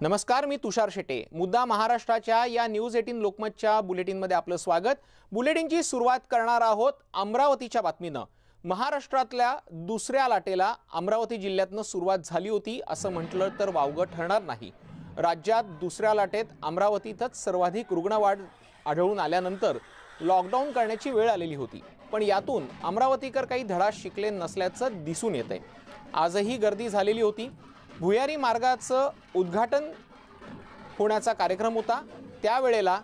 नमस्कार, मी तुषार शेटे। मुद्दा महाराष्ट्राच्या या न्यूज 18 लोकमतच्या बुलेटिनमध्ये आपलं स्वागत। बुलेटिनची सुरुवात करणार आहोत अमरावतीच्या बातमीनं। महाराष्ट्रातल्या दुसऱ्या लाटेला अमरावती जिल्ह्यातनं सुरुवात झाली होती असं म्हटलं तर वावगं ठरणार नाही। राज्यात दुसऱ्या लाटेत अमरावतीतच सर्वाधिक रुग्णवाढ आढळून आल्यानंतर लॉकडाऊन करण्याची वेळ आलेली होती, पण यातून अमरावतीकर काही धडा शिकले नसल्याचं दिसून येतंय। आजही गर्दी झालेली होती। भुयारी मार्गाचं उद्घाटन होण्याचा कार्यक्रम होता, त्यावेळेला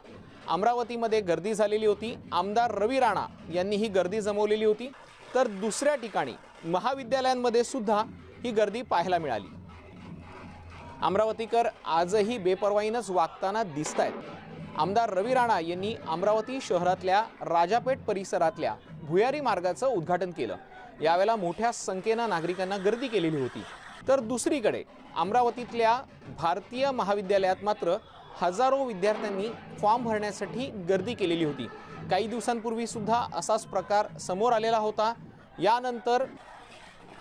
अमरावतीमध्ये गर्दी झालेली होती। आमदार रवी राणा यांनी ही गर्दी जमवलेली होती, तर दुसऱ्या ठिकाणी महाविद्यालयांमध्ये सुद्धा ही गर्दी पाहायला मिळाली। अमरावतीकर आजही बेपर्वाईनंच वागताना दिसतायत। आमदार रवी राणा यांनी अमरावती शहरातल्या राजापेठ परिसरातल्या भुयारी मार्गाचं उद्घाटन केलं। यावेळेला मोठ्या संख्येने नागरिकांना गर्दी केलेली होती, तर दुसरीकडे अमरावतीतल्या भारतीय महाविद्यालयात मात्र हजारो विद्यार्थ्यांनी फॉर्म भरण्यासाठी गर्दी केलेली होती। काही दिवसांपूर्वी सुद्धा असाच प्रकार समोर आलेला होता। यानंतर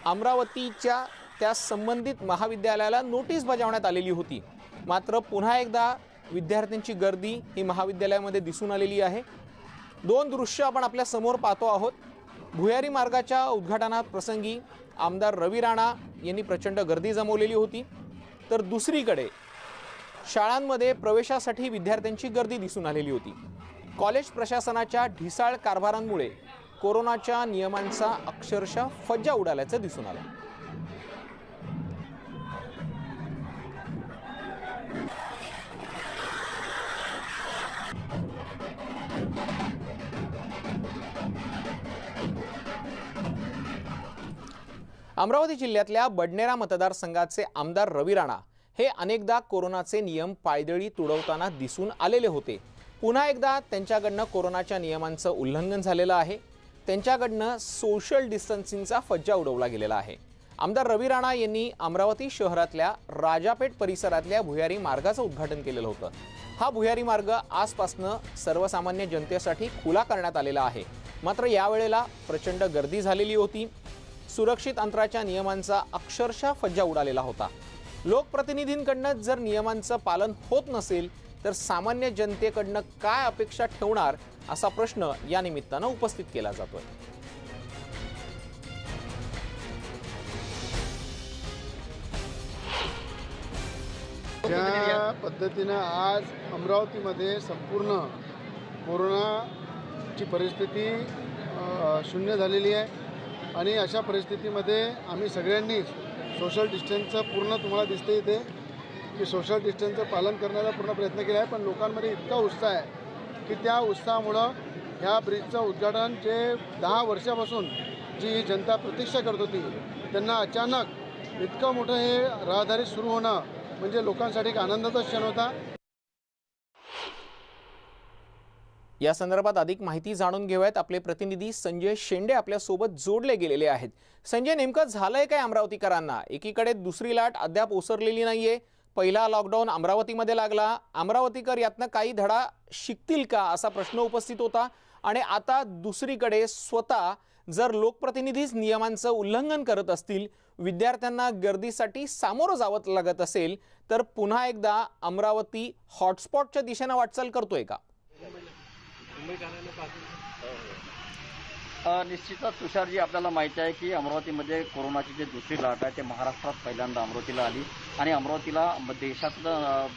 अमरावतीच्या त्या संबंधित महाविद्यालयाला नोटीस बजावण्यात आलेली होती, मात्र पुन्हा एकदा विद्यार्थ्यांची गर्दी ही महाविद्यालयामध्ये दिसून आलेली आहे। दोन दृश्य आपण आपल्या समोर पाहतो आहोत। भुयारी मार्गाच्या उद्घाटनात प्रसंगी आमदार रवी राणा यांनी प्रचंड गर्दी जमवलेली होती, तर दुसरीकडे शाळांमध्ये प्रवेशासाठी विद्यार्थ्यांची गर्दी दिसून आलेली होती। कॉलेज प्रशासनाच्या ढिसाळ कारभारांमुळे कोरोनाच्या नियमांचा अक्षरशः फज्जा उडाल्याचं दिसून आलं। अमरावती जिल्ह्यातल्या बडनेरा मतदारसंघाचे आमदार रवी राणा हे अनेकदा कोरोनाचे नियम पायदळी तुडवताना दिसून आलेले होते। पुन्हा एकदा त्यांच्याकडनं कोरोनाच्या नियमांचं उल्लंघन झालेलं आहे। त्यांच्याकडनं सोशल डिस्टन्सिंगचा फज्जा उडवला गेलेला आहे। आमदार रवी राणा यांनी अमरावती शहरातल्या राजापेठ परिसरातल्या भुयारी मार्गाचं उद्घाटन केलेलं होतं। हा भुयारी मार्ग आजपासून सर्वसामान्य जनतेसाठी खुला करण्यात आलेला आहे, मात्र यावेळेला प्रचंड गर्दी झालेली होती। सुरक्षित अंतराच्या नियमांचा अक्षरशः फज्जा उडालेला होता। लोकप्रतिनिधींकडनं जर नियमांचं पालन होत नसेल तर सामान्य जनतेकडनं काय अपेक्षा ठेवणार असा प्रश्न या निमित्तानं उपस्थित केला जातोय। ज्या पद्धतीने आज अमरावतीमध्ये संपूर्ण कोरोनाची परिस्थिती शून्य झालेली आहे आणि अशा परिस्थितीमध्ये आम्ही सगळ्यांनी सोशल डिस्टन्सचं पूर्ण तुम्हाला दिसते इथे की सोशल डिस्टन्सचं पालन करण्याचा पूर्ण प्रयत्न केला आहे, पण लोकांमध्ये इतका उत्साह आहे की त्या उत्साहामुळं ह्या ब्रिजचं उद्घाटन जे 10 वर्षापासून जी जनता प्रतीक्षा करत होती त्यांना अचानक इतकं मोठं हे रहदारी सुरू होणं म्हणजे लोकांसाठी एक आनंदाचा क्षण होता। या संदर्भात अधिक माहिती जाणून घेऊयात। आपले प्रतिनिधी संजय शेंडे आपल्या सोबत जोडले गेलेले आहेत। संजय, नेमकं झालंय काय अमरावतीकरांना? एकीकडे दुसरी लाट अद्याप ओसरलेली नाहीये, पहिला लॉकडाऊन अमरावतीमध्ये लागला, अमरावतीकर यातनं काही धडा शिकतील का असा प्रश्न उपस्थित होता, आणि आता दुसरीकडे स्वतः जर लोकप्रतिनिधीच नियमांचं उल्लंघन करत असतील, विद्यार्थ्यांना गर्दीसाठी सामोरं जावं लागत असेल, तर पुन्हा एकदा अमरावती हॉटस्पॉटच्या दिशेने वाटचाल करतोय का? निश्चितच तुषारजी, आपल्याला माहिती आहे की अमरावतीमध्ये कोरोनाची जी दुसरी लाट आहे ते महाराष्ट्रात पहिल्यांदा अमरावतीला आली आणि अमरावतीला देशातलं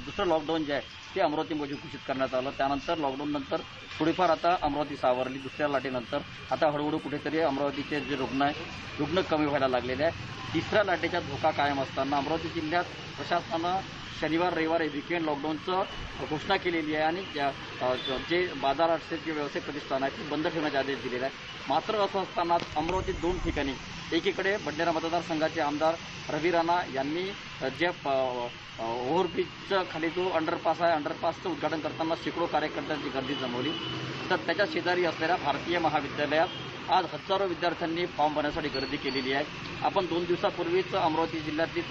दुसरं लॉकडाऊन जे आहे ते अमरावतीमध्ये घोषित करण्यात आलं। त्यानंतर लॉकडाऊननंतर थोडीफार आता अमरावती सावरली। दुसऱ्या लाटेनंतर आता हळूहळू कुठेतरी अमरावतीचे जे रुग्ण कमी व्हायला लागलेले आहे। तिसऱ्या लाटेचा धोका कायम असताना अमरावती जिल्ह्यात प्रशासनानं शनिवार रविवार विकेंड लॉकडाऊनचं घोषणा केलेली आहे आणि जे बाजार असते जे व्यावसायिक प्रतिष्ठान आहे ते बंद ठेवण्याचे आदेश दिलेले आहे। मात्र असं असताना अमरावतीत दोन ठिकाणी, एकीकडे बडनेरा मतदारसंघाचे आमदार रवी राणा यांनी जे ओव्हरब्रिजचं खाली जो अंडरपास आहे, अंडरपासचं उद्घाटन करताना शेकडो कार्यकर्त्यांची गर्दी जमवली, तर त्याच्या शेजारी असलेल्या भारतीय महाविद्यालयात आज हजारो विद्यार्थ्यांनी फॉर्म भरण्यासाठी गर्दी केलेली आहे। आपण 2 दिवसापूर्वीच अमरावती जिल्ह्यातली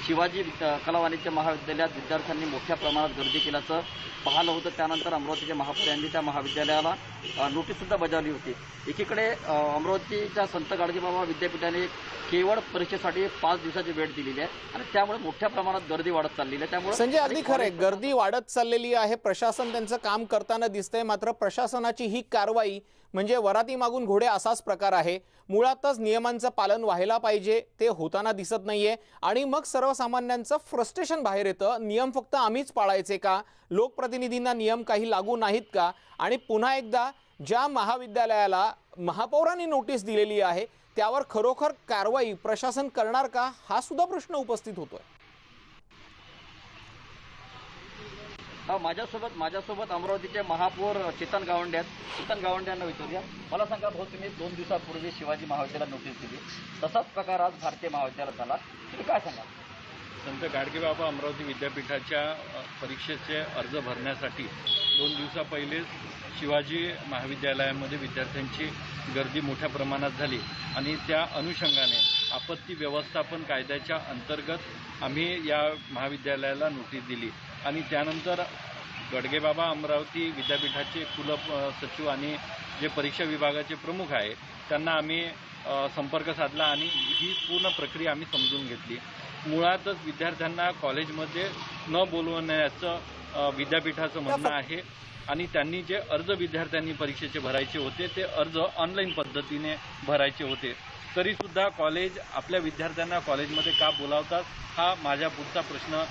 शिवाजी कला वाणिज्य महाविद्यालयात विद्यार्थ्यांनी मोठ्या प्रमाणात गर्दी केल्याचं पाहिलं होतं. त्यानंतर अमरावतीचे महापौर यांनी त्या महाविद्यालयाला नोटीससुद्धा बजावली होती. एकीकडे अमरावतीच्या संत गाडगेबाबा विद्यापीठाने केवळ परीक्षेसाठी 5 दिवसाची वेळ दिलेली आहे आणि त्यामुळे मोठ्या प्रमाणात गर्दी वाढत चाललेली आहे. त्यामुळे संजय, अगदी खरंय, गर्दी वाढत चाललेली आहे. प्रशासन त्यांचं काम करताना दिसतंय, मात्र प्रशासनाची ही कारवाई म्हणजे वराती मागून घोडे असाच प्रकार आहे. मुळातच नियमांचं पालन व्हायला पाहिजे, ते होताना दिसत नाहीये आणि मग सर्वसामान्यांचं फ्रस्ट्रेशन बाहेर येतं. नियम फक्त आम्हीच पाळायचे का? लोकप्रतिनिधींना नियम काही लागू नाहीत का? आणि पुन्हा एकदा ज्या महाविद्यालयाला महापौरांनी नोटीस दिलेली आहे त्यावर खरोखर कारवाई प्रशासन करणार का, हा सुद्धा प्रश्न उपस्थित होतोय. माझ्यासोबत अमरावतीचे महापौर चेतन गावंडे आहेत. चेतन गावंडे यांना विचारूया. मला सांगा भाऊ, तुम्ही 2 दिवसापूर्वी शिवाजी महाविद्यालयात नोटीस दिली, तसाच प्रकार आज भारतीय महाविद्यालयात झाला, तुम्ही काय सांगा? संत गाडगेबाबा अमरावती विद्यापीठाच्या परीक्षेचे अर्ज भरण्यासाठी 2 दिवसा पहिलेच शिवाजी महाविद्यालयामध्ये विद्यार्थ्यांची गर्दी मोठ्या प्रमाणात झाली आणि त्या अनुषंगाने आपत्ती व्यवस्थापन कायद्याच्या अंतर्गत आम्ही या महाविद्यालयाला नोटीस दिली आणि त्यानंतर गाडगेबाबा अमरावती विद्यापीठाचे कुलसचिव आणि जे परीक्षा विभागाचे प्रमुख आहे त्यांना आम्ही संपर्क साधला आणि ही पूर्ण प्रक्रिया आम्ही समजून घेतली. मुळातच विद्यार्थ्यांना कॉलेजमध्ये न बोलवण्याचं विद्यापीठाचं म्हणणं आहे आणि त्यांनी जे अर्ज विद्यार्थ्यांनी परीक्षेचे भरायचे होते ते अर्ज ऑनलाईन पद्धतीने भरायचे होते. तरीसुद्धा कॉलेज आपल्या विद्यार्थ्यांना कॉलेजमध्ये का बोलावतात हा माझ्या पुढचा प्रश्न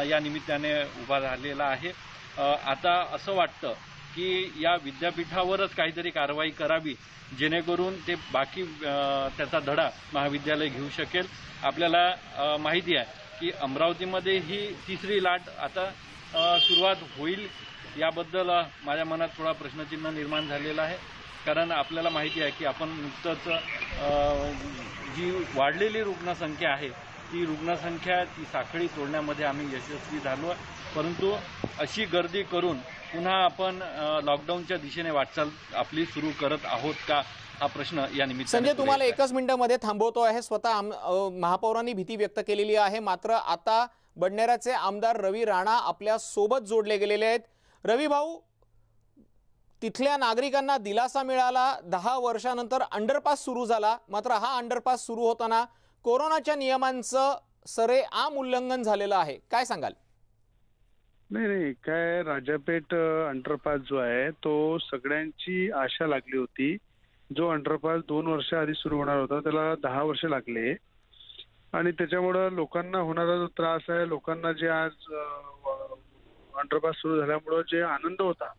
या निमित्ताने उभा झालेला आहे. आता असं वाटतं की या विद्यापीठावरच काहीतरी कारवाई करावी जेणेकरून ते बाकी त्याचा धडा महाविद्यालय घेऊ शकेल. आपल्याला माहिती आहे की अमरावतीमध्ये ही 3री लाट आता सुरुवात होईल याबद्दल माझ्या मनात थोडा प्रश्नचिन्ह निर्माण झालेला आहे. कारण आपल्याला माहिती आहे की आपण नुकतंच जी वाढलेली रुग्णसंख्या आहे ती रुग्णसंख्या ती साखळी तोडण्यामध्ये आम्ही यशस्वी झालो, परंतु अशी गर्दी करून पुन्हा आपण लॉकडाऊनच्या दिशेने वाटचाल आपली सुरू करत आहोत का हा प्रश्न या निमित्ताने. संजय, तुम्हाला एकच मिनिटामध्ये थांबवतो आहे. स्वतः महापौरांनी भीती व्यक्त केलेली आहे, मात्र आता बडनेराचे आमदार रवी राणा आपल्या सोबत जोडले गेलेले आहेत. रवी भाऊ, तिथल्या नागरिकांना दिलासा मिळाला. 10 वर्षानंतर अंडरपास सुरू झाला, मात्र हा अंडरपास सुरू होताना कोरोनाच्या नियमांचं सरेआम उल्लंघन झालेलं आहे. काय सांगाल? नाही, काय राजापेठ अंडरपास जो आहे तो सगळ्यांची आशा लागली होती. जो अंडरपास 2 वर्ष आधी सुरू होणार होता त्याला 10 वर्ष लागले आणि त्याच्यामुळं लोकांना होणारा जो त्रास आहे, लोकांना जे आज अंडरपास सुरू झाल्यामुळं जे आनंद होता,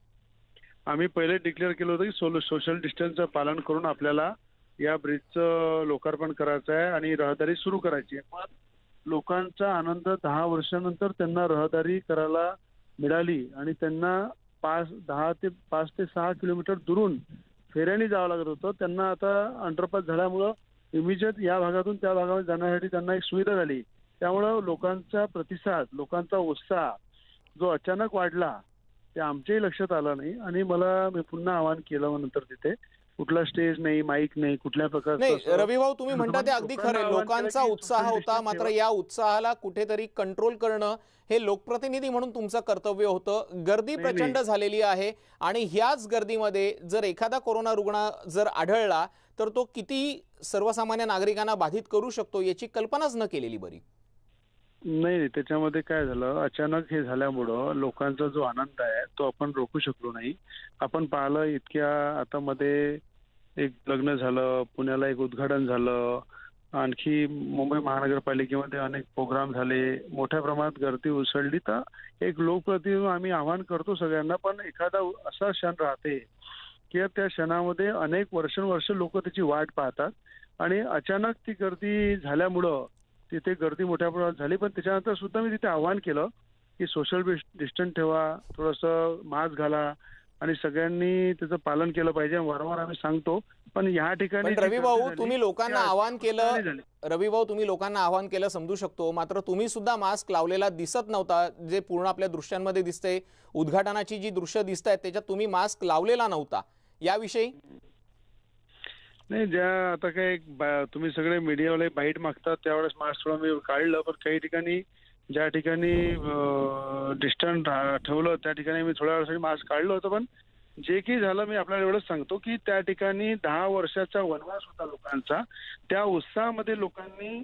आम्ही पहिले डिक्लेअर केलं होतं की सोशल डिस्टन्सचं पालन करून आपल्याला या ब्रिजचं लोकार्पण करायचं आहे आणि रहदारी सुरू करायची आहे. पण लोकांचा आनंद 10 वर्षानंतर त्यांना रहदारी करायला मिळाली आणि त्यांना 5 ते 6 किलोमीटर दुरून फेऱ्याने जावं लागत होतं. त्यांना आता अंडरपास झाल्यामुळं इमिजिएट या भागातून त्या भागामध्ये जाण्यासाठी त्यांना एक सुविधा झाली. त्यामुळं लोकांचा प्रतिसाद, लोकांचा उत्साह जो अचानक वाढला ते आमच्याही लक्षात आलं नाही आणि मी पुन्हा आवाहन केलं. नंतर तिथे कुठला स्टेज नाही, माईक नाही, कुठल्या प्रकारचं नाही. रवी भाऊ, तुम्ही म्हणता ते अगदी खरे. लोकांचा उत्साह होता, मात्र या उत्साहाला कुठेतरी कंट्रोल करणं हे लोकप्रतिनिधी म्हणून तुमचं कर्तव्य होतं. गर्दी प्रचंड झालेली आहे आणि ह्याच गर्दीमध्ये जर एखादा कोरोना रुग्ण जर आढळला तर तो किती सर्वसामान्य नागरिकांना बाधित करू शकतो याची कल्पनाच न केलेली बरी. नाही, त्याच्यामध्ये काय झालं, अचानक हे झाल्यामुळं लोकांचा जो आनंद आहे तो आपण रोखू शकलो नाही. आपण पाहिलं इतक्या आता मध्ये एक लग्न झालं, पुण्याला एक उद्घाटन झालं, आणखी मुंबई महानगरपालिकेमध्ये अनेक प्रोग्राम झाले, मोठ्या प्रमाणात गर्दी उसळली. तर एक लोकप्रतिनिधी आम्ही आवाहन करतो सगळ्यांना, पण एखादा असा क्षण राहते की त्या क्षणामध्ये अनेक वर्षानुवर्ष लोक त्याची वाट पाहतात आणि अचानक ती गर्दी झाल्यामुळं तिथे गर्दी मोठ्या प्रमाणात झाली. पण त्याच्यानंतर सुद्धा मी तिथे आवाहन केलं की सोशल डिस्टन्स ठेवा, थोडंसं मास्क घाला आणि सगळ्यांनी त्याचं पालन केलं पाहिजे. वारंवार आम्ही सांगतो, पण या ठिकाणी रवी भाऊ तुम्ही लोकांना आवाहन केलं, समजू शकतो, मात्र तुम्ही सुद्धा मास्क लावलेला दिसत नव्हता. जे पूर्ण आपल्या दृश्यांमध्ये दिसतंय, उद्घाटनाची जी दृश्य दिसत आहेत त्याच्यात तुम्ही मास्क लावलेला नव्हता. याविषयी नाही, ज्या आता काय तुम्ही सगळे मीडियावाले बाईट मागतात त्यावेळेस मास्क थोडं मी काढलं, पण काही ठिकाणी ज्या ठिकाणी डिस्टन्स ठेवलं त्या ठिकाणी मी थोड्या वेळासाठी मास्क काढलं होतं. पण जे काही झालं मी आपल्याला एवढंच सांगतो की त्या ठिकाणी 10 वर्षाचा वनवास होता लोकांचा. त्या उत्साहामध्ये लोकांनी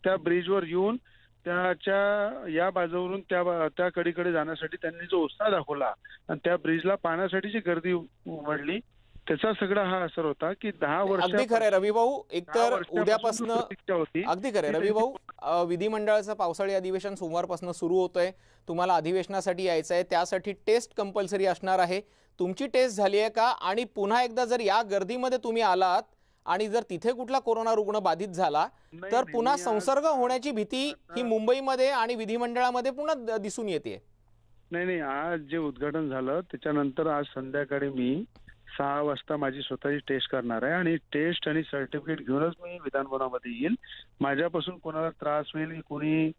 त्या ब्रिजवर येऊन त्याच्या या बाजूवरून त्या कडीकडे जाण्यासाठी त्यांनी जो उत्साह दाखवला आणि त्या ब्रिजला पाहण्यासाठी जी गर्दी उमटली त्याचा सगळा हा असर होता की 10 वर्ष अगदी खरंय रवी भाऊ. एकतर उद्यापासून होती. अगदी खरंय रवी भाऊ, विधिमंडळाचं पावसाळी अधिवेशन सोमवारपासून सुरू होतंय. तुम्हाला अधिवेशनासाठी यायचं आहे, त्यासाठी टेस्ट कंपल्सरी असणार आहे. तुमची टेस्ट झाली आहे का? आणि पुन्हा एकदा जर या गर्दीमध्ये तुम्ही आलात आणि जर तिथे कुठला कोरोना रुग्ण बाधित झाला तर पुन्हा संसर्ग होण्याची भीती ही मुंबईमध्ये आणि विधिमंडळामध्ये पुन्हा दिसून येते. नाही, आज जे उद्घाटन झालं त्याच्यानंतर आज संध्याकाळी मी 6 वाजता माझी स्वतःची टेस्ट करणार आहे आणि टेस्ट आणि सर्टिफिकेट घेऊनच मी विधानभवनामध्ये येईल. माझ्यापासून कोणाला त्रास होईल की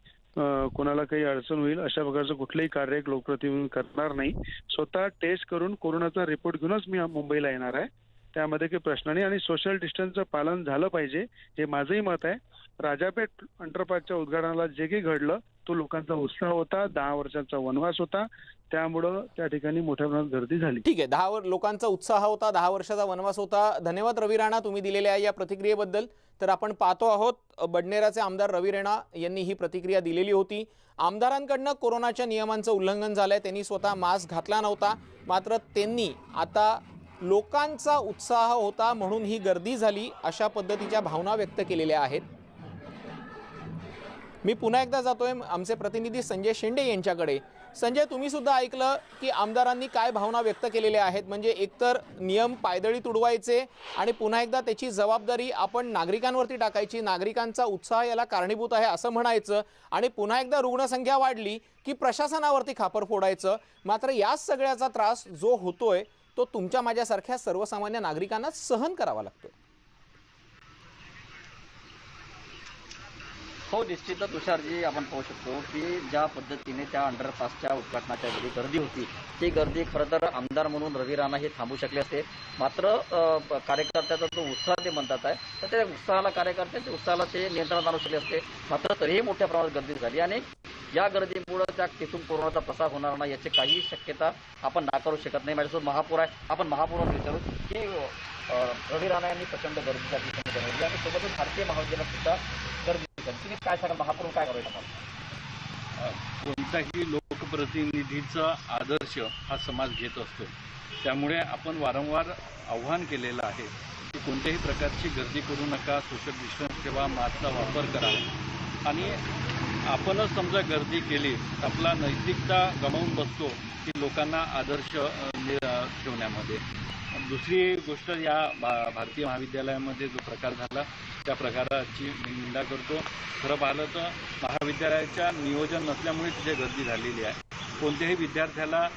कोणाला काही अडचण होईल अशा प्रकारचं कुठलंही कार्य लोकप्रतिनिधी करणार नाही. स्वतः टेस्ट करून कोरोनाचा रिपोर्ट घेऊनच मी मुंबईला येणार आहे. त्यामध्ये काही प्रश्न नाही आणि सोशल डिस्टन्सचं पालन झालं पाहिजे हे माझंही मत आहे. राजापेठ अंडरपासच्या उद्घाटनाला जे काही घडलं तो लोकांचा उत्साह होता, 10 वर्षांचा वनवास होता, त्यामुळं त्या ठिकाणी मोठ्या प्रमाणात गर्दी झाली. ठीक आहे, 10 लोकांचा उत्साह होता, 10 वर्षाचा वनवास होता. धन्यवाद रवी राणा तुम्ही दिलेल्या या प्रतिक्रियेबद्दल. तर आपण पाहतो आहोत बडनेराचे आमदार रवी राणा यांनी ही प्रतिक्रिया दिलेली होती. आमदारांकडनं कोरोनाच्या नियमांचं उल्लंघन झालंय, त्यांनी स्वतः मास्क घातला नव्हता, मात्र त्यांनी आता लोकांचा उत्साह होता म्हणून ही गर्दी झाली अशा पद्धतीच्या भावना व्यक्त केलेल्या आहेत. मी पुन्हा एकदा जातोय आमचे प्रतिनिधी संजय शेंडे यांच्याकडे. संजय, तुम्ही सुद्धा ऐकलं की आमदारांनी काय भावना व्यक्त केलेल्या आहेत. म्हणजे एकतर नियम पायदळी तुडवायचे आणि पुन्हा एकदा त्याची जबाबदारी आपण नागरिकांवरती टाकायची, नागरिकांचा उत्साह याला कारणीभूत आहे असं म्हणायचं आणि पुन्हा एकदा रुग्णसंख्या वाढली की प्रशासनावरती खापर फोडायचं. मात्र या सगळ्याचा त्रास जो होतोय तो तुमच्या माझ्यासारख्या सर्वसामान्य नागरिकांना सहन करावा लागतो. हो, निश्चितच तुषारजी, आपण पाहू शकतो की ज्या पद्धतीने त्या अंडरपासच्या उद्घाटनाच्या वेळी गर्दी होती ती गर्दी खरं तर आमदार म्हणून रवी राणा हे थांबू शकले असते. मात्र कार्यकर्त्याचा जो उत्साह ते म्हणतात आहे तर त्या उत्साहाला कार्यकर्त्यांच्या उत्साहाला ते नियंत्रणात आणू शकले असते. मात्र तरीही मोठ्या प्रमाणात गर्दी झाली आणि या गर्दीमुळे त्या तिथून कोरोनाचा प्रसार होणार नाही याची काही शक्यता आपण नाकारू शकत नाही. माझ्यासोबत महापौर आहे, आपण महापौरांना विचारू की रवी राणा यांनी प्रचंड गर्दीसाठी बनवली आणि सोबतच भारतीय महाविद्यालयात सुद्धा गर्दी. तुम्ही काय सांगाल, महापौर काय करायचं? कोणत्याही लोकप्रतिनिधीचा आदर्श हा समाज घेत असतो. त्यामुळे आपण वारंवार आव्हान केलेलं आहे की कोणत्याही प्रकारची गर्दी करू नका, सोशल डिस्टन्स ठेवा, मास्कचा वापर करा आणि आपणच समजा गर्दी केली आपला नैतिकता गमावून बसतो की लोकांना आदर्श ठेवण्यामध्ये. दुसरी गोष्ट, या भारतीय महाविद्यालयामध्ये जो प्रकार झाला त्या प्रकाराची मी निंदा करतो. खरं पाहिलं तर महाविद्यालयाच्या नियोजन नसल्यामुळे तिथे गर्दी झालेली आहे. कोणत्याही विद्यार्थ्याला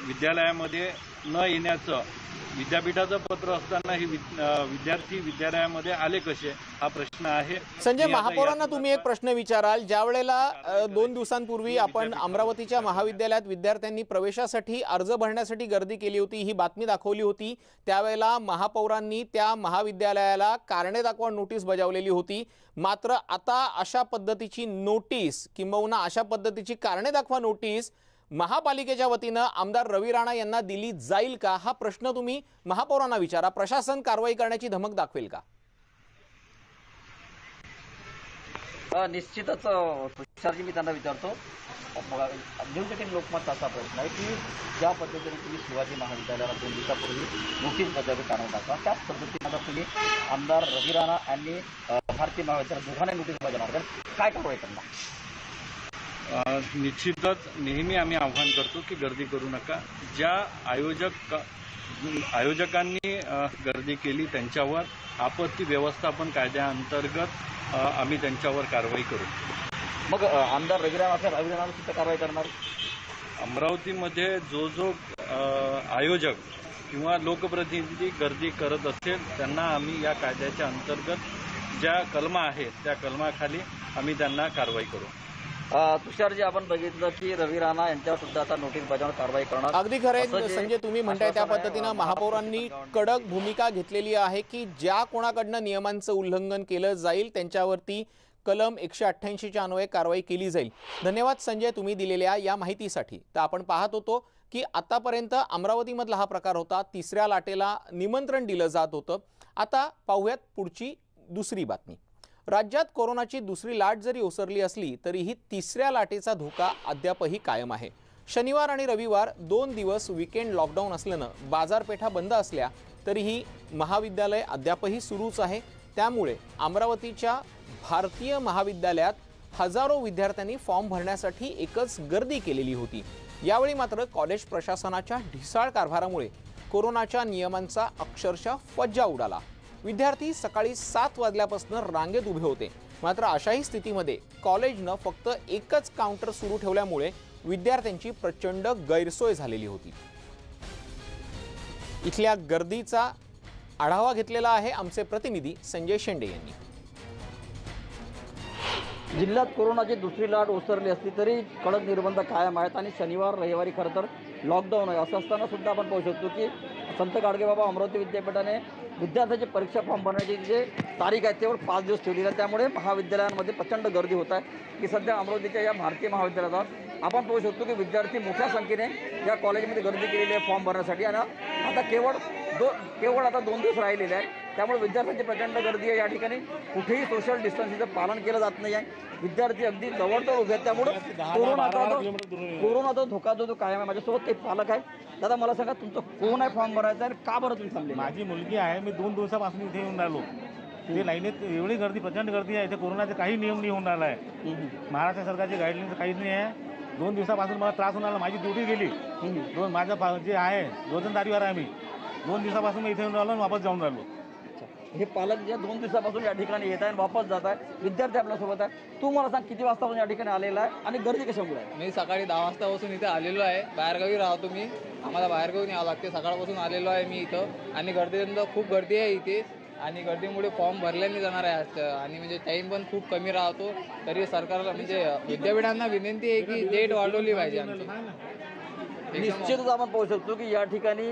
विद्यालयामध्ये न येण्याचं विद्यापीठाचं पत्र असताना ही विद्यार्थी विद्यालयामध्ये आले कसे हा प्रश्न आहे. संजय, महापौरांना तुम्ही एक प्रश्न विचाराल. ज्या वेळेला 2 दिवसांपूर्वी आपण अमरावतीच्या महाविद्यालयात विद्यार्थ्यांनी प्रवेशासाठी अर्ज भरण्यासाठी गर्दी केली होती, ही बातमी दाखवली होती, त्यावेळेला महापौरांनी त्या महाविद्यालयाला कारणे दाखवा नोटीस बजावलेली होती. मात्र आता अशा पद्धतीची नोटीस किंबहुना अशा पद्धतीची कारणे दाखवा नोटीस महापालिकेच्या वतीनं आमदार रवी राणा यांना दिली जाईल का हा प्रश्न तुम्ही महापौरांना विचारा. प्रशासन कारवाई करण्याची धमक दाखवेल का? निश्चितच तुषारजी, मी त्यांना विचारतो. न्यूज लोकमत असा प्रश्न आहे की ज्या पद्धतीने तुम्ही शिवाजी महाविद्यालयाला 2 दिवसापूर्वी नोटीस बजावली कारणे दाखवा, त्याच पद्धतीने आता तुम्ही आमदार रवी राणा यांनी भारतीय महाविद्यालयात दोघांना नोटीस बजावणार, काय कारवाई करणार? निश्चितच नेहमी आम्ही आव्हान करतो की गर्दी करू नका. ज्या आयोजकांनी गर्दी केली त्यांच्यावर आपत्ती व्यवस्थापन कायद्याअंतर्गत आम्ही त्यांच्यावर कारवाई करू. मग आमदार रवी राणा सुद्धा कारवाई करणार? अमरावतीमध्ये जो आयोजक किंवा लोकप्रतिनिधी गर्दी करत असेल त्यांना आम्ही या कायद्याच्या अंतर्गत ज्या कलमा आहेत त्या कलमाखाली आम्ही त्यांना कारवाई करू. तुषारजी, आपण बघितलं की रवी राणा यांच्यावर सुद्धा आता नोटीस बजावून कारवाई करणार. अगदी खरं असं आहे जे संजय, तुम्ही म्हणताय त्या आश्वासन आहे, पद्धतीनं महापौरांनी कडक भूमिका घेतलेली आहे की ज्या कोणाकडनं नियमांचं उल्लंघन केलं जाईल त्यांच्यावरती कलम 188च्या अन्वये कारवाई केली जाईल. धन्यवाद संजय तुम्ही दिलेल्या या माहितीसाठी. तर आपण पाहत होतो की आतापर्यंत अमरावतीमधला हा प्रकार होता. तिसऱ्या लाटेला निमंत्रण दिलं जात होतं. आता पाहूयात पुढची दुसरी बातमी. राज्यात कोरोनाची दुसरी लाट जरी ओसरली असली तरीही तिसऱ्या लाटेचा धोका अद्यापही कायम आहे. शनिवार आणि रविवार 2 दिवस वीकेंड लॉकडाऊन असल्यानं बाजारपेठा बंद असल्या तरीही महाविद्यालय अद्यापही सुरूच आहे. त्यामुळे अमरावतीच्या भारतीय महाविद्यालयात हजारो विद्यार्थ्यांनी फॉर्म भरण्यासाठी एकच गर्दी केलेली होती. यावेळी मात्र कॉलेज प्रशासनाच्या ढिसाळ कारभारामुळे कोरोनाच्या नियमांचा अक्षरशः फज्जा उडाला. विद्यार्थी सकाळी 7 वाजल्यापासून रांगेत उभे होते. मात्र अशाही स्थितीमध्ये कॉलेजनं फक्त एकच काउंटर सुरू ठेवल्यामुळे विद्यार्थ्यांची प्रचंड गैरसोय झालेली होती. इथल्या गर्दीचा आढावा घेतलेला आहे आमचे प्रतिनिधी संजय शेंडे यांनी. जिल्ह्यात कोरोनाची दुसरी लाट ओसरली असली तरी कडक निर्बंध कायम आहेत आणि शनिवार रविवारी खरं तर लॉकडाऊन आहे. असं असताना सुद्धा आपण पाहू शकतो की संत गाडगेबाबा अमरावती विद्यापीठाने विद्यार्थ्यांची परीक्षा फॉर्म भरण्याची जे तारीख आहे त्यावर 5 दिवस ठेवली आहे. त्यामुळे महाविद्यालयांमध्ये प्रचंड गर्दी होत आहे की सध्या अमरावतीच्या या भारतीय महाविद्यालयात आपण पाहू शकतो की विद्यार्थी मोठ्या संख्येने या कॉलेजमध्ये गर्दी केलेली आहे फॉर्म भरण्यासाठी. आणि आता केवळ आता 2 दिवस राहिलेले आहेत. त्यामुळे विद्यार्थ्यांची प्रचंड गर्दी आहे. या ठिकाणी कुठेही सोशल डिस्टन्सिंगचं पालन केलं जात नाही आहे. विद्यार्थी अगदी जवळजवळ उभे आहेत. त्यामुळे कोरोनाचा धोका जो कायम आहे. माझ्यासोबत काही पालक आहे. दादा मला सांगा, तुमचं कोण आहे फॉर्म भरायचा आणि का बरं तुम्ही थांबले? माझी मुलगी आहे. मी 2 दिवसापासून इथे येऊन राहिलो. ते लाईनीत एवढी गर्दी, प्रचंड गर्दी आहे. इथे कोरोनाचा काही नियम नाही होऊन राहिला आहे. महाराष्ट्र सरकारची गाईडलाईन्स काहीच नाही आहे. 2 दिवसापासून मला त्रास होऊन राहिला. माझी ड्युटी गेली. माझं जे आहे रोजंदारीवर आहे. मी 2 दिवसापासून मी इथे येऊन राहिलो आणि वापस जाऊन राहिलो. हे पालक जे 2 दिवसापासून या ठिकाणी येत आहे आणि वापस जात आहे. विद्यार्थी आपल्यासोबत आहे. तू मला सांग, किती वाजतापासून या ठिकाणी आलेला आहे आणि गर्दी कशामुळे आहे? मी सकाळी 10 वाजतापासून इथे आलेलो आहे. बाहेरगावी राहतो मी. आम्हाला बाहेरगावी यावं लागते. सकाळपासून आलेलो आहे मी इथं आणि गर्दीनंतर खूप गर्दी आहे इथे आणि गर्दीमुळे फॉर्म भरल्याने जाणार आहे. आणि म्हणजे टाईम पण खूप कमी राहतो. तरी सरकारला म्हणजे विद्यापीठांना विनंती आहे की डेट वाढवली पाहिजे आमची. निश्चितच आपण पाहू शकतो की या ठिकाणी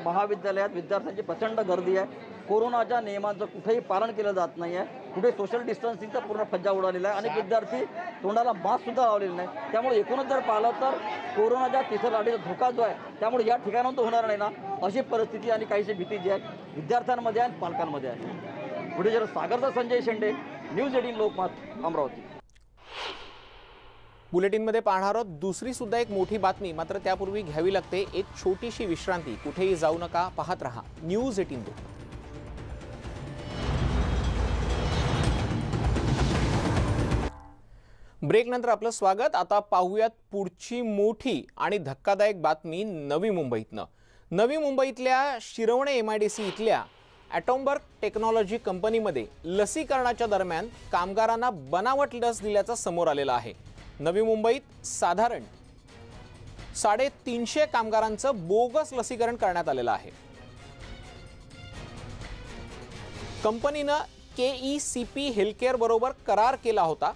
महाविद्यालयात विद्यार्थ्यांची प्रचंड गर्दी आहे. कोरोनाच्या नियमांचं कुठेही पालन केलं जात नाही आहे. कुठे सोशल डिस्टन्सिंगचा पूर्ण फज्जा उडालेला आहे. अनेक विद्यार्थी तोंडाला मास्क सुद्धा लावलेला नाही. त्यामुळे एकूणच जर पाहिलं तर कोरोनाच्या तिसऱ्या लाटेचा धोका जो आहे त्यामुळे या ठिकाणाहून तो होणार नाही ना, अशी परिस्थिती आणि काहीशी भीती जी आहे विद्यार्थ्यांमध्ये आणि पालकांमध्ये आहे. पुढे जर सागरचा संजय शेंडे, न्यूज 18 लोकमत, अमरावती. बुलेटिनमध्ये पाहणार आहोत दुसरी सुद्धा एक मोठी बातमी. मात्र त्यापूर्वी घ्यावी लागते एक छोटीशी विश्रांती. कुठेही जाऊ नका, पाहत रहा न्यूज 18 लोकमत. ब्रेक नंतर आपलं स्वागत. आता पाहूयात पुढची मोठी आणि धक्कादायक बातमी नवी मुंबईतनं. नवी मुंबईतल्या शिरवणे MIDC इथल्या ॲटॉमबर्ग टेक्नॉलॉजी कंपनीमध्ये लसीकरणाच्या दरम्यान कामगारांना बनावट लस दिल्याचं समोर आलेलं आहे. नवी मुंबईत साधारण 350 कामगारांचं बोगस लसीकरण करण्यात आलेलं आहे. कंपनीनं KECP हेल्थकेअर बरोबर करार केला होता.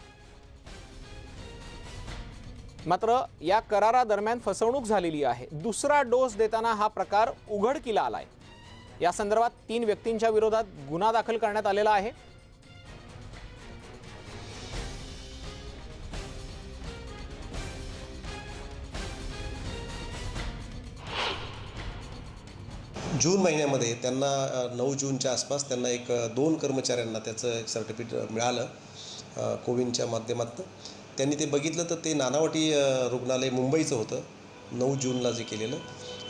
मात्र या करारादरम्यान फसवणूक झालेली आहे. दुसरा डोस देताना हा प्रकार उघडकीला आलाय. या संदर्भात 3 व्यक्तींच्या विरोधात गुन्हा दाखल करण्यात आलेला आहे. जून महिन्यामध्ये त्यांना 9 जूनच्या आसपास त्यांना 2 कर्मचाऱ्यांना त्याचं एक सर्टिफिकेट मिळालं कोविनच्या माध्यमातून. त्यांनी ते बघितलं तर ते नानावटी रुग्णालय मुंबईचं होतं 9 जूनला जे केलेलं.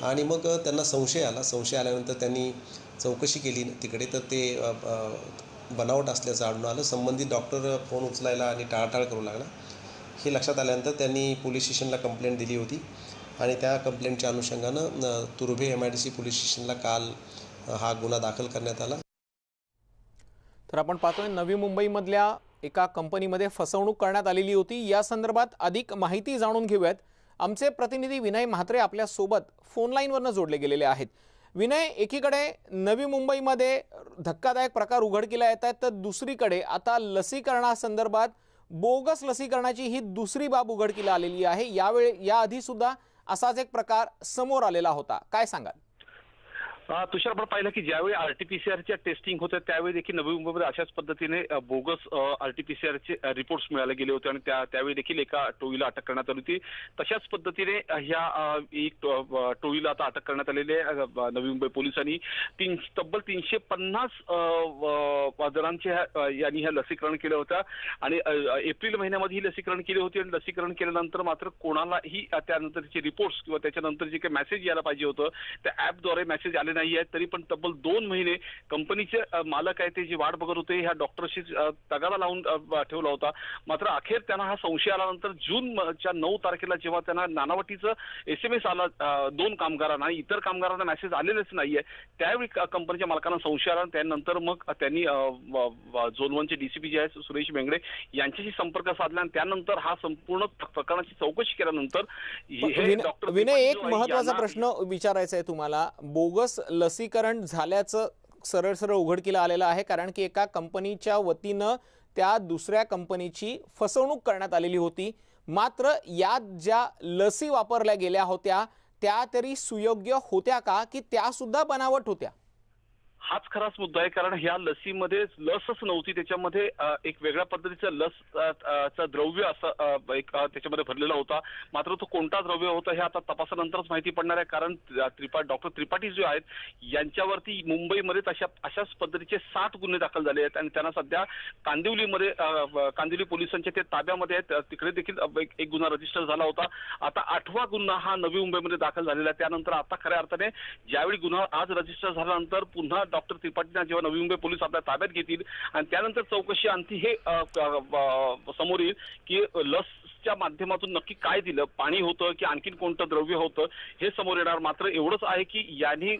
आणि मग त्यांना संशय आल्यानंतर त्यांनी चौकशी केली तिकडे, तर ते बनावट असल्याचं आढळून आलं. संबंधित डॉक्टर फोन उचलायला आणि टाळाटाळ करू लागला. हे लक्षात आल्यानंतर त्यांनी पोलीस स्टेशनला कंप्लेंट दिली होती आणि त्या कंप्लेंटच्या अनुषंगानं तुर्भे MIDC पोलीस स्टेशनला काल हा गुन्हा दाखल करण्यात आला. तर आपण पाहतोय नवी मुंबईमधल्या एका कंपनीमध्ये फसवणूक करण्यात आलेली होती. या संदर्भात अधिक माहिती जाणून घेऊयात. आमचे प्रतिनिधी विनय म्हात्रे आपल्या सोबत फोन लाईनवरनं जोडले गेलेले आहेत. विनय, एकीकडे नवी मुंबईमध्ये धक्कादायक प्रकार उघडकीला येत आहेत तर दुसरीकडे आता लसीकरणासंदर्भात बोगस लसीकरणाची ही दुसरी बाब उघडकीला आलेली आहे। याआधी सुद्धा असाच एक प्रकार समोर आलेला होता, काय सांगाल? तुषार, आपण पाहिलं की ज्यावेळी आरटीपीसीआरच्या टेस्टिंग होतं त्यावेळी देखील नवी मुंबईमध्ये अशाच पद्धतीने बोगस आरटीपीसीआरचे रिपोर्ट्स मिळाले गेले होते आणि त्यावेळी देखील एका टोळीला अटक करण्यात आली होती। तशाच पद्धतीने ह्या एक टोळीला आता अटक करण्यात आलेली आहे नवी मुंबई पोलिसांनी। तब्बल 350 जणांचे यांनी ह्या लसीकरण केलं होतं आणि एप्रिल महिन्यामध्ये ही लसीकरण केली होती आणि लसीकरण केल्यानंतर मात्र कोणालाही त्यानंतरचे रिपोर्ट्स किंवा त्याच्यानंतर जे काही मेसेज यायला पाहिजे होतं त्या ॲपद्वारे मेसेज आले नाही आहेत। तरी पण तब्बल 2 महिने कंपनीचे मालक आहे ते जी वाट बघत होते ह्या डॉक्टरशी तगादा लावून ठेवला होता। मात्र अखेर त्यांना हा संशय आल्यानंतर जूनच्या 9 तारखेला जेव्हा त्यांना नानावटीचं SMS आला 2 कामगारांना आणि इतर कामगारांना मेसेज आलेलेच नाहीये, त्यावेळी कंपनीच्या मालकांना संशय आला। त्यानंतर मग त्यांनी झोन 1चे DCP जे आहेत सुरेश बेंगडे यांच्याशी संपर्क साधला आणि त्यानंतर हा संपूर्ण प्रकरणाची चौकशी केल्यानंतर हे डॉक्टर विनय, एक महत्त्वाचा प्रश्न विचारायचा आहे तुम्हाला। बोगस लसीकरण झाल्याचं सरळ सरळ उघडकीला आलेलं आहे, कारण की एका कंपनीच्या वतीनं त्या दुसऱ्या कंपनीची फसवणूक करण्यात आलेली होती। मात्र यात ज्या लसी वापरल्या गेल्या होत्या त्या तरी सुयोग्य होत्या का, की त्या सुद्धा बनावट होत्या? हाच खराच मुद्दा आहे, कारण ह्या लसीमध्ये लसच नव्हती, त्याच्यामध्ये एक वेगळ्या पद्धतीचं लसचं द्रव्य असं एक त्याच्यामध्ये भरलेला होता। मात्र तो कोणता द्रव्य होता हे आता तपासानंतरच माहिती पडणार आहे, कारण डॉक्टर त्रिपाठी जे आहेत यांच्यावरती मुंबईमध्ये अशाच पद्धतीचे 7 गुन्हे दाखल झाले आहेत आणि त्यांना सध्या कांदिवली पोलिसांच्या ते ताब्यामध्ये आहेत। तिकडे देखील एक गुन्हा रजिस्टर झाला होता। आता 8वा गुन्हा हा नवी मुंबईमध्ये दाखल झालेला आहे। त्यानंतर आता खऱ्या अर्थाने ज्यावेळी गुन्हा आज रजिस्टर झाल्यानंतर पुन्हा डॉक्टर त्रिपाठींना जेव्हा नवी मुंबई पोलीस आपल्या ताब्यात घेतील आणि त्यानंतर चौकशी आणखी हे समोर येईल की लसच्या माध्यमातून नक्की काय दिलं, पाणी होतं की आणखीन कोणतं द्रव्य होतं हे समोर येणार। मात्र एवढंच आहे की यांनी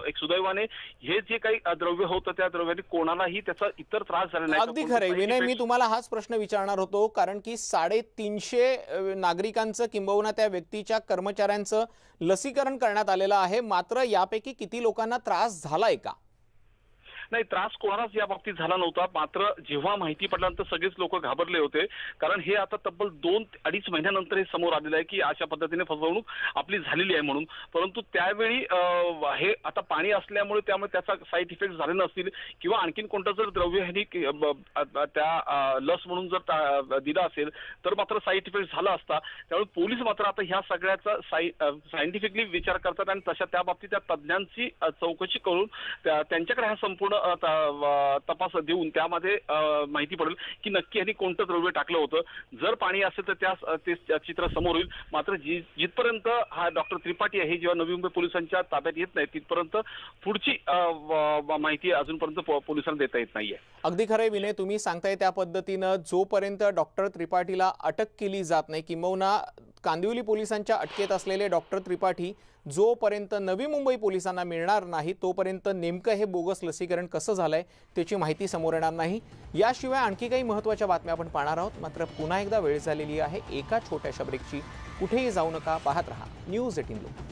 एक सुदैवाने हे जे काही द्रव्य होतं त्या द्रव्याने कोणालाही त्याचा इतर त्रास झाला नाही। अगदी खरंय विनय, मी तुम्हाला हाच प्रश्न विचारणार होतो, कारण की 350 नागरिकांचं किंबहुना त्या व्यक्तीच्या कर्मचाऱ्यांचं लसीकरण करण्यात आलेलं आहे। मात्र यापैकी किती लोकांना त्रास झालाय का? नाही, त्रास कोणालाच या बाबतीत झाला नव्हता। मात्र जेव्हा माहिती पडल्यानंतर सगळेच लोक घाबरले होते, कारण हे आता तब्बल 2-2.5 महिन्यानंतर हे समोर आलेलं आहे की अशा पद्धतीने फसवणूक आपली झालेली आहे म्हणून। परंतु त्यावेळी हे आता पाणी असल्यामुळे त्यामुळे त्याचा साईड इफेक्ट झाले नसतील किंवा आणखीन कोणतं जर द्रव्य ह्यांनी त्या लस म्हणून जर दिला असेल तर मात्र साईड इफेक्ट झाला असता। त्यामुळे पोलीस मात्र आता ह्या सगळ्याचा सायंटिफिकली विचार करतात आणि तशा त्या बाबतीत त्या तज्ज्ञांची चौकशी करून त्यांच्याकडे हा संपूर्ण तपास देऊन त्यामध्ये माहिती पडेल की नक्की यांनी कोणतं द्रव्य टाकलं होतं। जर पाणी असेल तर ते चित्र समोर येईल। मात्र जिथपर्यंत हा डॉक्टर त्रिपाठी आहे जेव्हा नवी मुंबई पोलिसांच्या ताब्यात येत नाही तिथपर्यंत पुढची माहिती अजूनपर्यंत पोलिसांना देता येत नाहीये। अगदी खरंय विनय, तुम्ही सांगताय त्या पद्धतीनं जोपर्यंत डॉक्टर त्रिपाठीला अटक केली जात नाही, किंबहुना कांदिवली पोलिसांच्या अटकेत असलेले डॉक्टर त्रिपाठी जोपर्यंत नवी मुंबई पोलिसांना मिळणार नाही तोपर्यंत नेमकं हे बोगस लसीकरण कसं झालंय त्याची माहिती समोर येणार नाही। याशिवाय आणखी काही महत्त्वाच्या बातम्या आपण पाहणार आहोत। मात्र पुन्हा एकदा वेळ झालेली आहे एका छोट्याशा ब्रेकची। कुठेही जाऊ नका, पाहत रहा न्यूज 18 लोक।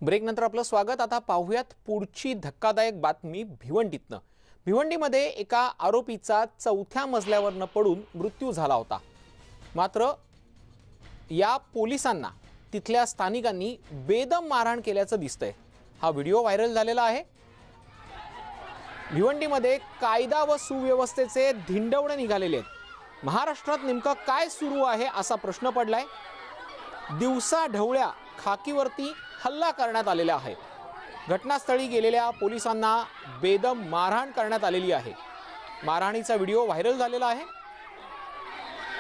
ब्रेक नंतर आपलं स्वागत। आता पाहूयात पुढची धक्कादायक बातमी भिवंडीतनं। भिवंडीमध्ये एका आरोपीचा 4थ्या मजल्यावरनं पडून मृत्यू झाला होता। मात्र या पोलिसांना तिथल्या स्थानिकांनी बेदम मारहाण केल्याचं दिसतंय। हा व्हिडिओ व्हायरल झालेला आहे। भिवंडीमध्ये कायदा व सुव्यवस्थेचे धिंडवणे निघालेले आहेत। महाराष्ट्रात नेमकं काय सुरू आहे असा प्रश्न पडलाय। दिवसा ढवळ्या खाकीवरती हल्ला करण्यात आलेला आहे। घटनास्थळी गेलेल्या पोलिसांना बेदम मारहाण करण्यात आलेली आहे। मारहाणीचा व्हिडिओ व्हायरल झालेला आहे।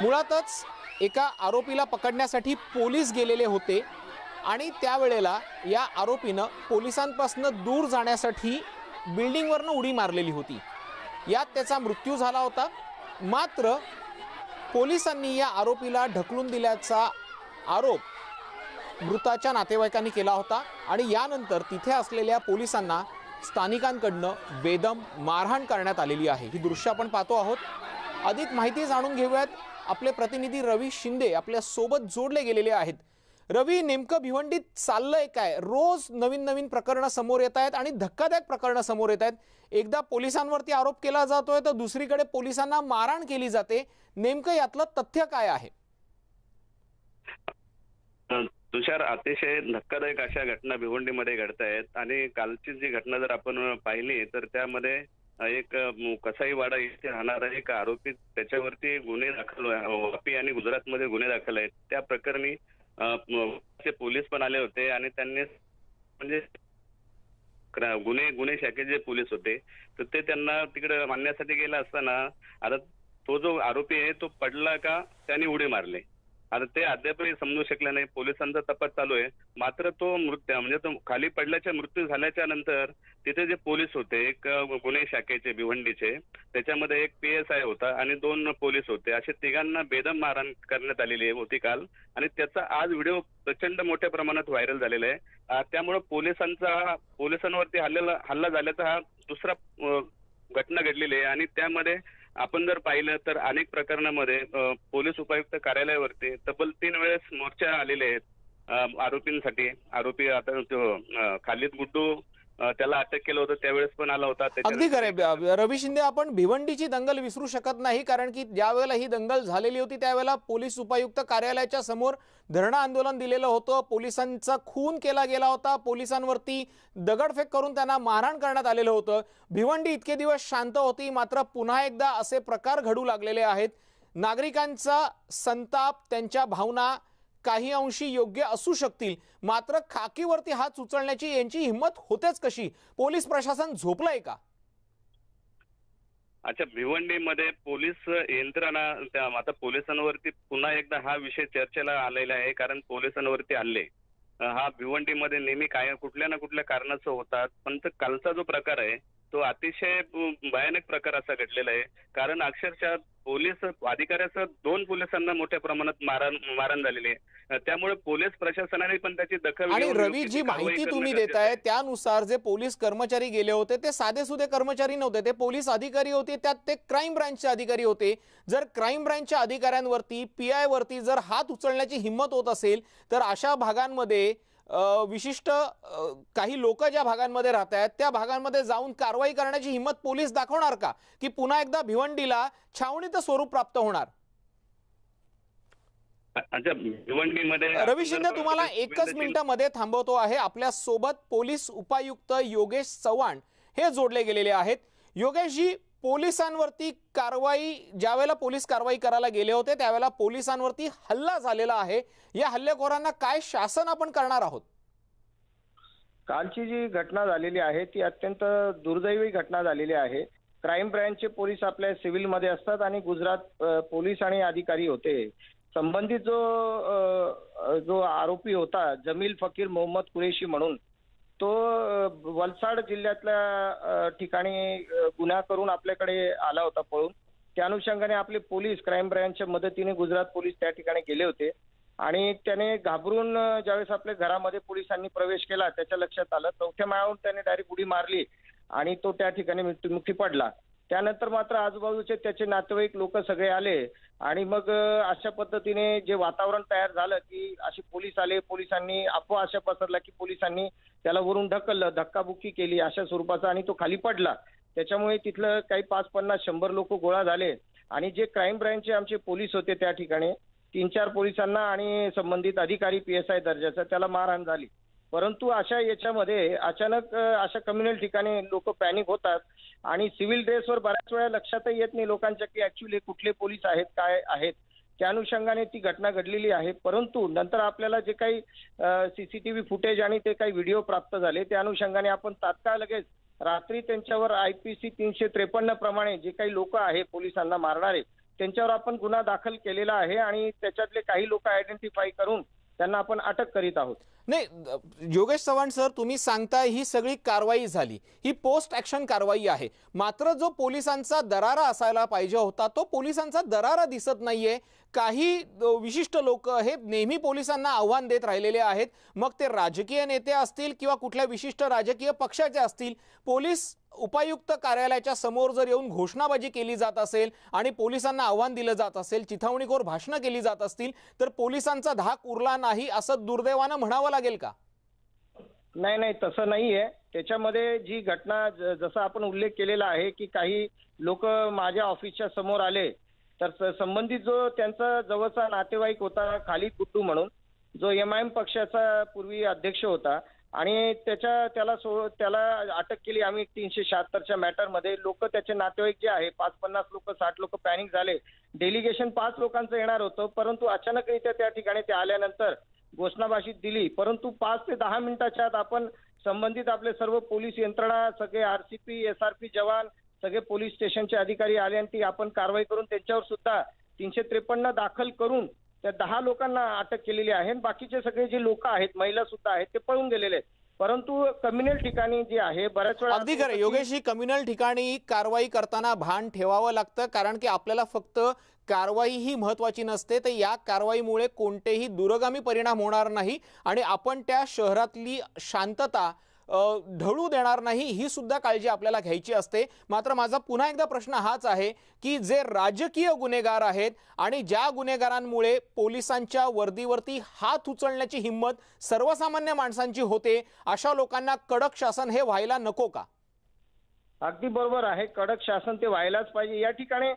मुळातच एका आरोपीला पकडण्यासाठी पोलीस गेलेले होते आणि त्यावेळेला या आरोपीनं पोलिसांपासून दूर जाण्यासाठी बिल्डिंगवरनं उडी मारलेली होती। यात त्याचा मृत्यू झाला होता। मात्र पोलिसांनी या आरोपीला ढकलून दिल्याचा आरोप मृताच्या नातेवाईकांनी केला होता आणि यानंतर तिथे असलेल्या पोलिसांना स्थानिकांकडनं बेदम मारहाण करण्यात आलेली आहे। ही दृश्य आपण पाहतो आहोत। अधिक माहिती जाणून घेऊयात। आपले प्रतिनिधी रवी शिंदे आपल्या सोबत जोडले गेलेले आहेत। रवी, नेमकं भिवंडीत चाललंय काय? रोज नवीन नवीन प्रकरणं समोर येत आहेत आणि धक्कादायक प्रकरणं समोर येत आहेत. एकदा पोलिसांवरती आरोप केला जातोय तर दुसरीकडे पोलिसांना मारहाण केली जाते. नेमकं यातलं तथ्य काय आहे? तुषार, अतिशय धक्कादायक अशा घटना भिवंडीमध्ये घडत आहेत आणि कालची जी घटना जर आपण पाहिली तर त्यामध्ये एक कसाईवाडा इथे राहणारा एक आरोपी, त्याच्यावरती गुन्हे दाखल, वापी आणि गुजरातमध्ये गुन्हे दाखल आहेत. त्या प्रकरणी पोलीस पण आले होते आणि त्यांनी म्हणजे गुन्हे शाखेचे जे पोलीस होते तर ते त्यांना तिकडे मारण्यासाठी गेला असताना आता तो जो आरोपी आहे तो पडला का त्याने उडी मारले. आता ते अद्यापही समजू शकले नाही. पोलिसांचा तपास चालू आहे. मात्र तो मृत्यू म्हणजे तो खाली पडल्याच्या मृत्यू झाल्याच्या नंतर तिथे जे पोलीस होते, एक गुन्हे शाखेचे भिवंडीचे, त्याच्यामध्ये एक PSI होता आणि 2 पोलीस होते. असे तिघांना बेदम मारहाण करण्यात आलेली होती काल आणि त्याचा आज व्हिडिओ प्रचंड मोठ्या प्रमाणात व्हायरल झालेला आहे. त्यामुळे पोलिसांवरती हल्ला झाल्याचा हा दुसरा घटना घडलेली आहे आणि त्यामध्ये आपण जर पाहिलं तर अनेक प्रकरणामध्ये पोलीस उपायुक्त कार्यालयावरती तब्बल 3 वेळेस मोर्चा आलेले आहेत आरोपींसाठी. आरोपी आता खालिद गुड्डू त्याला अटक केलं होतं त्यावेळेस पण आला होता. अगदी खरे रवी शिंदे, आपण भिवंडीची दंगल विसरू शकत नाही, कारण की ज्या वेळेला ही दंगल झालेली होती त्यावेळेला पोलीस उपायुक्त कार्यालयाच्या समोर धरणं आंदोलन दिलेलं होतं. पोलिसांचा खून केला गेला होता. पोलिसांवरती दगडफेक करून त्यांना मारहाण करण्यात आलेलं होतं. भिवंडी इतके दिवस शांत होती, मात्र पुन्हा एकदा असे प्रकार घडू लागलेले आहेत. नागरिकांचा संताप, त्यांच्या भावना काही अंशी योग्य असू शकतील, मात्र खाकीवरती हात उचलण्याची यांची हिंमत होतेच कशी? पोलीस प्रशासन झोपलंय का? अच्छा, भिवंडीमध्ये पोलीस यंत्रणा, आता पोलिसांवरती पुन्हा एकदा हा विषय चर्चेला आलेला आहे. कारण पोलिसांवरती हल्ले हा भिवंडीमध्ये नेहमी कुठल्या ना कुठल्या कारणाचं होतात. पण कालचा जो प्रकार आहे तो अतिशय भयानक प्रकार असा घडलेला आहे. कारण अक्षरशः पोलीस अधिकाऱ्यासह 2 पोलिसांना मोठ्या प्रमाणात मारहाण झालेली आहे. त्यामुळे पोलीस प्रशासनाने पण त्याची दखल आणि रवी, जी माहिती तुम्ही देताय त्यानुसार जे पोलीस कर्मचारी गेले होते ते साधेसुधे कर्मचारी नव्हते, ते पोलीस अधिकारी होते. त्यात ते क्राईम ब्रांचचे अधिकारी होते. जर क्राईम ब्रांचच्या अधिकाऱ्यांवरती, PI वरती जर हात उचलण्याची हिंमत होत असेल तर अशा भागांमध्ये विशिष्ट काही लोक ज्या भागांमध्ये राहत आहेत त्या भागांमध्ये जाऊन कारवाई करण्याची हिंमत पोलीस दाखवणार का, की पुन्हा एकदा भिवंडीला छावणीचं स्वरूप प्राप्त होणार? रवी शिंदे, तुम्हाला एकच मिनिटामध्ये थांबवतो आहे. आपल्या सोबत पोलीस उपायुक्त योगेश चव्हाण हे जोडले गेलेले आहेत. योगेशजी, पोलिसांवरती कारवाई, ज्यावेळेला पोलीस कारवाई करायला गेले होते त्यावेळेला पोलिसांवरती हल्ला झालेला आहे. या हल्लेखोरांना काय शासन आपण करणार आहोत? कालची जी घटना झालेली आहे ती अत्यंत दुर्दैवी घटना झालेली आहे. क्राईम ब्रँचचे पोलीस आपल्या सिव्हिलमध्ये असतात आणि गुजरात पोलीस आणि अधिकारी होते. संबंधित जो आरोपी होता जमील फकीर मोहम्मद कुरेशी म्हणून, तो वलसाड जिल्ह्यातल्या ठिकाणी गुन्हा करून आपल्याकडे आला होता पळून. त्या अनुषंगाने आपले पोलीस क्राईम ब्रँचच्या मदतीने गुजरात पोलीस त्या ठिकाणी गेले होते आणि त्याने घाबरून ज्यावेळेस आपल्या घरामध्ये पोलिसांनी प्रवेश केला त्याच्या लक्षात आलं. 4थ्या माळ्यावरून त्याने डायरेक्ट उडी मारली आणि तो त्या ठिकाणी मृत्युमुखी पडला. त्यानंतर मात्र आजूबाजूचे त्याचे नातेवाईक लोक सगळे आले आणि मग अशा पद्धतीने जे वातावरण तयार झालं की असे पोलीस आले, पोलिसांनी अफवा अशा पसरला की पोलिसांनी त्याला वरून ढकललं, धक्काबुक्की केली अशा स्वरूपाचा आणि तो खाली पडला. त्याच्यामुळे तिथलं काही 5-50-100 लोक गोळा झाले आणि जे क्राईम ब्रँचचे आमचे पोलीस होते त्या ठिकाणी 3-4 पोलिसांना आणि संबंधित अधिकारी PSI दर्जाचा त्याला मारहाण झाली. परंतु अशा याच्यामध्ये अचानक अशा कम्युनल ठिकाणी लोक पॅनिक होतात आणि सिव्हिल ड्रेसवर बऱ्याच वेळा लक्षातही येत नाही लोकांच्या की ऍक्च्युली कुठले पोलीस आहेत, काय आहेत. त्या अनुषंगाने ती घटना घडलेली आहे. परंतु नंतर आपल्याला जे काही CCTV फुटेज आणि ते काही व्हिडिओ प्राप्त झाले त्या अनुषंगाने आपण तात्काळ लगेच रात्री त्यांच्यावर IPC 353 प्रमाणे जे काही लोक आहे पोलिसांना मारणारे त्यांच्यावर आपण गुन्हा दाखल केलेला आहे आणि त्याच्यातले काही लोक आयडेंटिफाय करून त्यांना आपण अटक करीत आहोत. नाही योगेश चव्हाण सर, तुम्ही सांगताय ही सगळी कारवाई झाली, ही पोस्ट ॲक्शन कारवाई आहे, मात्र जो पोलिसांचा दरारा असायला पाहिजे होता तो पोलिसांचा दरारा दिसत नाहीये. काही विशिष्ट लोक हे नेहमी पोलिसांना आव्हान देत राहिलेले आहेत, मग ते राजकीय नेते असतील किंवा कुठल्या विशिष्ट राजकीय पक्षाचे असतील. पोलीस उपायुक्त कार्यालयाच्या समोर जर येऊन घोषणाबाजी केली जात असेल आणि पोलिसांना आव्हान दिलं जात असेल, चिथावणीखोर भाषणं केली जात असतील, तर पोलिसांचा धाक उरला नाही असं दुर्दैवानं म्हणावं लागेल का? नाही, तसं नाहीये. त्याच्यामध्ये जी घटना जसा आपण उल्लेख केलेला आहे की काही लोक माझ्या ऑफिसच्या समोर आले, तर संबंधित जो त्यांचा जवळचा नातेवाईक होता खालिद गुड्डू म्हणून, जो MIM पक्षाचा पूर्वी अध्यक्ष होता, आणि त्याला अटक केली आम्ही 376च्या मॅटरमध्ये. लोक त्याचे नातेवाईक जे आहे 50 लोक 60 लोक पॅनिक झाले. डेलिगेशन 5 लोकांचं येणार होतं, परंतु अचानकरित्या त्या ठिकाणी ते आल्यानंतर घोषणाबाजी दिली. परंतु 5 ते 10 मिनिटाच्या आत आपण संबंधित आपले सर्व पोलीस यंत्रणा, सगळे RCP SRP जवान, सगळे पोलीस स्टेशनचे अधिकारी आले आणि ती आपण कारवाई करून त्यांच्यावर सुद्धा 353 दाखल करून त्या 10 लोकांना अटक केलेली आहे. बाकीचे सगळे जे लोक आहेत, महिला सुद्धा आहेत, ते पळून गेलेले आहेत. परंतु कम्युनल ठिकाणी जे आहे बऱ्याच वेळा अगदी खरं योगेश, ही कम्युनल ठिकाणी कारवाई करताना भान ठेवावं लागतं, कारण की आपल्याला फक्त कारवाई ही महत्त्वाची नसते, तर या कारवाईमुळे कोणतेही दूरगामी परिणाम होणार नाही आणि आपण त्या शहरातली शांतता ढळू देणार नाही, ही सुद्धा काळजी आपल्याला घ्यायची असते. मात्र माझा पुन्हा एकदा प्रश्न हाच आहे की जे राजकीय गुन्हेगार आहेत आणि ज्या गुन्हेगारांमुळे पोलिसांच्या वर्दीवरती हात उचलण्याची हिंमत सर्वसामान्य माणसांची होते, अशा लोकांना कडक शासन हे व्हायला नको का? अगदी बरोबर आहे, कडक शासन ते व्हायलाच पाहिजे. या ठिकाणी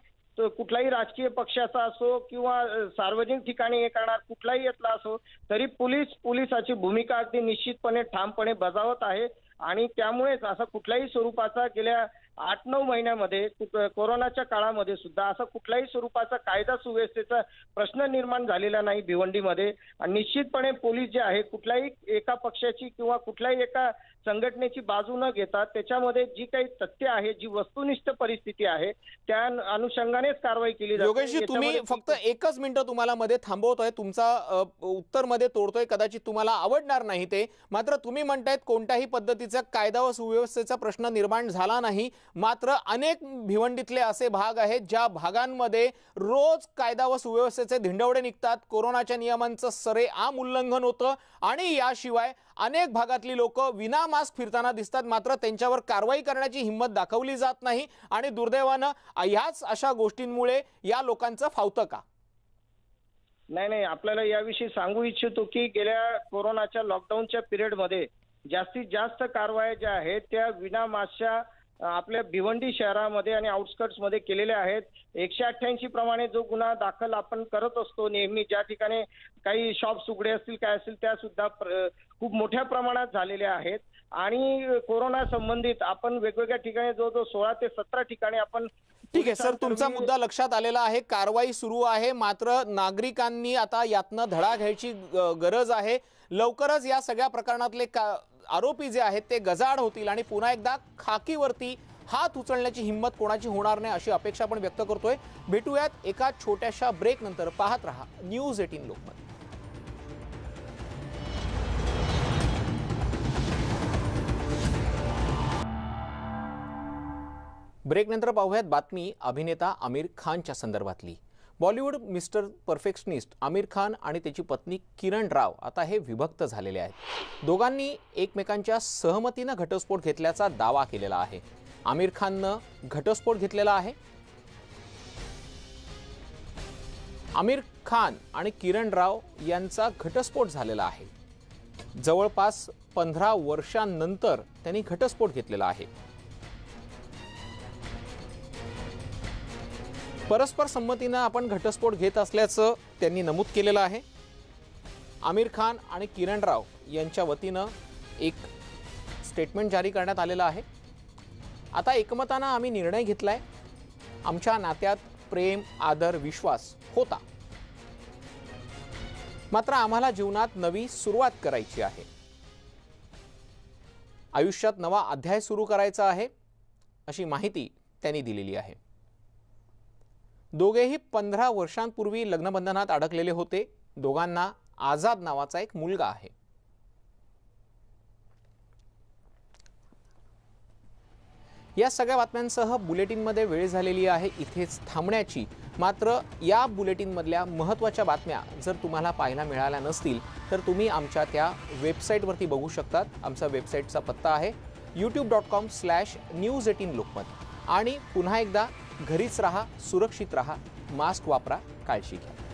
कुठलाही राजकीय पक्षाचा असो किंवा सार्वजनिक ठिकाणी हे करणार कुठलाही यातला असो, तरी पोलिसाची भूमिका अगदी निश्चितपणे ठामपणे बजावत आहे. आणि त्यामुळेच असा कुठल्याही स्वरूपाचा गेल्या 8-9 महिन्यामध्ये कोरोनाच्या काळामध्ये सुद्धा असा कुठल्याही स्वरूपाचा कायदा सुव्यवस्थेचा प्रश्न निर्माण झालेला नाही भिवंडीमध्ये. आणि निश्चितपणे पोलीस जे आहे कुठल्याही एका पक्षाची किंवा कुठल्याही एका संघटनेची बाजू न घेता त्याच्यामध्ये जी काही तथ्य आहे, जी वस्तुनिष्ठ परिस्थिती आहे, त्या अनुषंगानेच कारवाई केली जाते. योगेशजी, तुम्ही फक्त 1 मिनिट तुम्हाला मध्ये थांबवतोय, तुमचा उत्तर मध्ये तोडतोय, कदाचित तुम्हाला आवडणार नाही ते, मात्र तुम्ही म्हणतायत कोणत्याही पद्धतीचा कायदा व सुव्यवस्थेचा प्रश्न निर्माण झाला नाही. मात्र अनेक भिवंडीतले असे भाग आहेत ज्या भागांमध्ये रोज कायदा व सुव्यवस्थेचे धिंडवडे निघतात, कोरोनाच्या नियमांचं सरेआम उल्लंघन होतं आणि याशिवाय अनेक भागातली लोक विना मास्क फिरताना दिसतात, मात्र त्यांच्यावर कारवाई करण्याची हिंमत दाखवली जात नाही. आणि दुर्दैवानं ह्याच अशा गोष्टींमुळे या लोकांचं फावतं का? नाही, आपल्याला याविषयी सांगू इच्छितो की गेल्या कोरोनाच्या लॉकडाऊनच्या पिरियडमध्ये जास्तीत जास्त कारवाया ज्या आहेत त्या विना मास्कच्या आपल्या भिवंडी शहरामध्ये आणि आउटस्कर्ट्समध्ये केलेल्या आहेत. 188 प्रमाणे जो गुन्हा दाखल आपण करत असतो नेहमी, ज्या ठिकाणी काही शॉप्स उघडे असतील काय असतील त्या सुद्धा खूप मोठ्या प्रमाणात झालेल्या आहेत. आणि कोरोना संबंधित आपण वेगवेगळ्या ठिकाणी जवळजवळ 16 ते 17 ठिकाणी आपण. ठीक आहे सर, तुमचा मुद्दा लक्षात आलेला आहे, कारवाई सुरू आहे, मात्र नागरिकांनी आता यातनं धडा घ्यायची गरज आहे. लवकरच या सगळ्या प्रकरणातले आरोपी जे आहेत ते गजाआड होतील आणि पुन्हा एकदा खाकीवरती हात उचलण्याची हिंमत कोणाची होणार नाही अशी अपेक्षा आपण व्यक्त करतोय. भेटूयात एका छोट्याशा ब्रेक नंतर. पाहत रहा न्यूज 18 लोकमत. ब्रेक नंतर पाहूयात बातमी अभिनेता आमिर खानच्या संदर्भातली. बॉलिवूड मिस्टर परफेक्शनिस्ट आमिर खान आणि त्याची पत्नी किरण राव आता हे विभक्त झालेले आहेत. दोघांनी एकमेकांच्या सहमतीनं घटस्फोट घेतल्याचा दावा केलेला आहे. आमिर खाननं घटस्फोट घेतलेला आहे. आमिर खान आणि किरण राव यांचा घटस्फोट झालेला आहे. जवळपास 15 वर्षांनंतर त्यांनी घटस्फोट घेतलेला आहे. परस्पर संमतीनं आपण घटस्फोट घेत असल्याचं त्यांनी नमूद केलेलं आहे. आमिर खान आणि किरण राव यांच्या वतीनं एक स्टेटमेंट जारी करण्यात आलेलं आहे. आता एकमतानं आम्ही निर्णय घेतलाय. आमच्या नात्यात प्रेम, आदर, विश्वास होता, मात्र आम्हाला जीवनात नवी सुरुवात करायची आहे. आयुष्यात नवा अध्याय सुरू करायचा आहे अशी माहिती त्यांनी दिलेली आहे. दोघेही 15 वर्षांपूर्वी लग्नबंधनात अडकलेले होते. दोघांना आझाद नावाचा एक मुलगा आहे. या सगळ्या बातम्यांसह बुलेटिनमध्ये वेळ झालेली आहे इथेच थांबण्याची. मात्र या बुलेटिनमधल्या महत्त्वाच्या बातम्या जर तुम्हाला पाहायला मिळाल्या नसतील तर तुम्ही आमच्या त्या वेबसाईटवरती बघू शकतात. आमचा वेबसाईटचा पत्ता आहे youtube.com/news18 लोकमत. आणि पुन्हा एकदा घरीच राहा, सुरक्षित राहा, मास्क वापरा, काळजी घ्या.